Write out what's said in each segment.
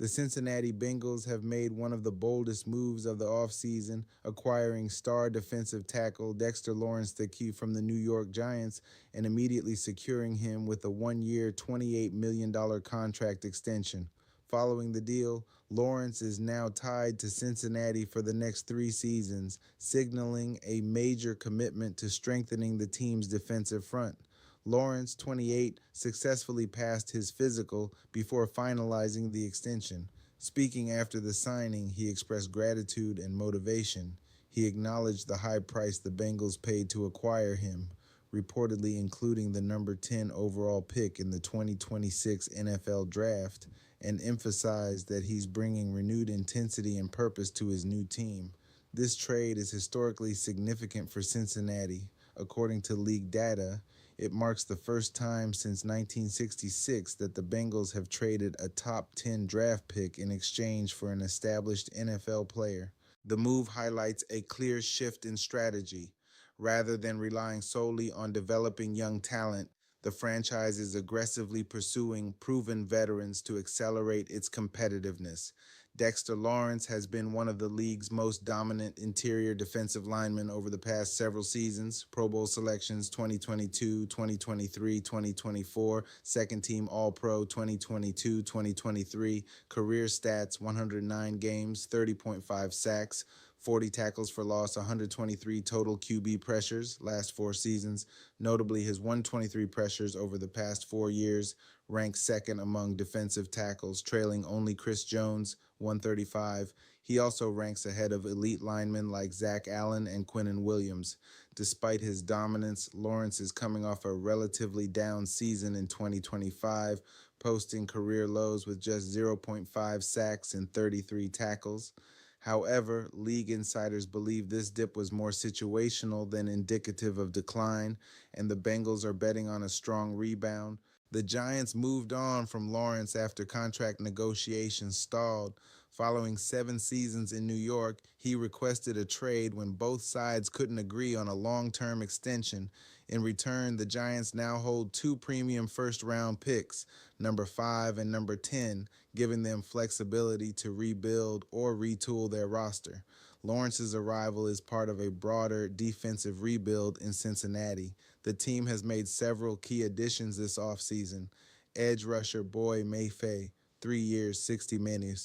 The Cincinnati Bengals have made one of the boldest moves of the offseason, acquiring star defensive tackle Dexter Lawrence II from the New York Giants and immediately securing him with a 1 year, $28 million contract extension. Following the deal, Lawrence is now tied to Cincinnati for the next 3 seasons, signaling a major commitment to strengthening the team's defensive front. Lawrence, 28, successfully passed his physical before finalizing the extension. Speaking after the signing, he expressed gratitude and motivation. He acknowledged the high price the Bengals paid to acquire him, reportedly including the number 10 overall pick in the 2026 NFL Draft, and emphasized that he's bringing renewed intensity and purpose to his new team. This trade is historically significant for Cincinnati. According to league data, it marks the first time since 1966 that the Bengals have traded a top 10 draft pick in exchange for an established NFL player. The move highlights a clear shift in strategy. Rather than relying solely on developing young talent, the franchise is aggressively pursuing proven veterans to accelerate its competitiveness. Dexter Lawrence has been one of the league's most dominant interior defensive linemen over the past several seasons. Pro Bowl selections 2022, 2023, 2024, second team All Pro 2022, 2023, career stats 109 games, 30.5 sacks, 40 tackles for loss, 123 total QB pressures last 4 seasons. Notably, his 123 pressures over the past 4 years ranks second among defensive tackles, trailing only Chris Jones, 135. He also ranks ahead of elite linemen like Zach Allen and Quinnen Williams. Despite his dominance, Lawrence is coming off a relatively down season in 2025, posting career lows with just zero point 0.5 sacks and 33 tackles. However, league insiders believe this dip was more situational than indicative of decline, and the Bengals are betting on a strong rebound. The Giants moved on from Lawrence after contract negotiations stalled. Following 7 seasons in New York, he requested a trade when both sides couldn't agree on a long-term extension. In return, the Giants now hold two premium first-round picks, number 5 and number 10, giving them flexibility to rebuild or retool their roster. Lawrence's arrival is part of a broader defensive rebuild in Cincinnati. The team has made several key additions this offseason. Edge rusher Boy Mayfair, 3 years, 60 million.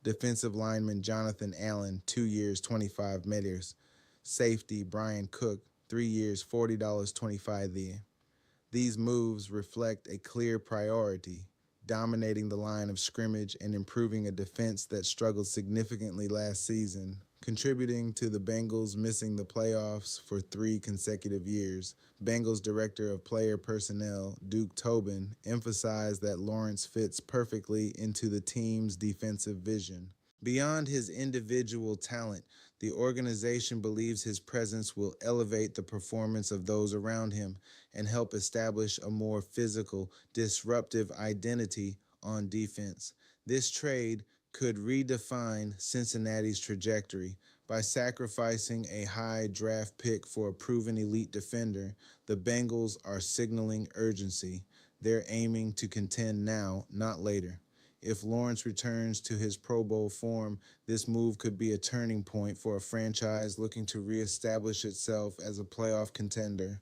Defensive lineman Jonathan Allen, 2 years, 25 million. Safety Brian Cook, 3 years, $40.25. These moves reflect a clear priority: dominating the line of scrimmage and improving a defense that struggled significantly last season, contributing to the Bengals missing the playoffs for 3 consecutive years. Bengals Director of Player Personnel, Duke Tobin, emphasized that Lawrence fits perfectly into the team's defensive vision. Beyond his individual talent, the organization believes his presence will elevate the performance of those around him and help establish a more physical, disruptive identity on defense. This trade could redefine Cincinnati's trajectory. By sacrificing a high draft pick for a proven elite defender, the Bengals are signaling urgency. They're aiming to contend now, not later. If Lawrence returns to his Pro Bowl form, this move could be a turning point for a franchise looking to reestablish itself as a playoff contender.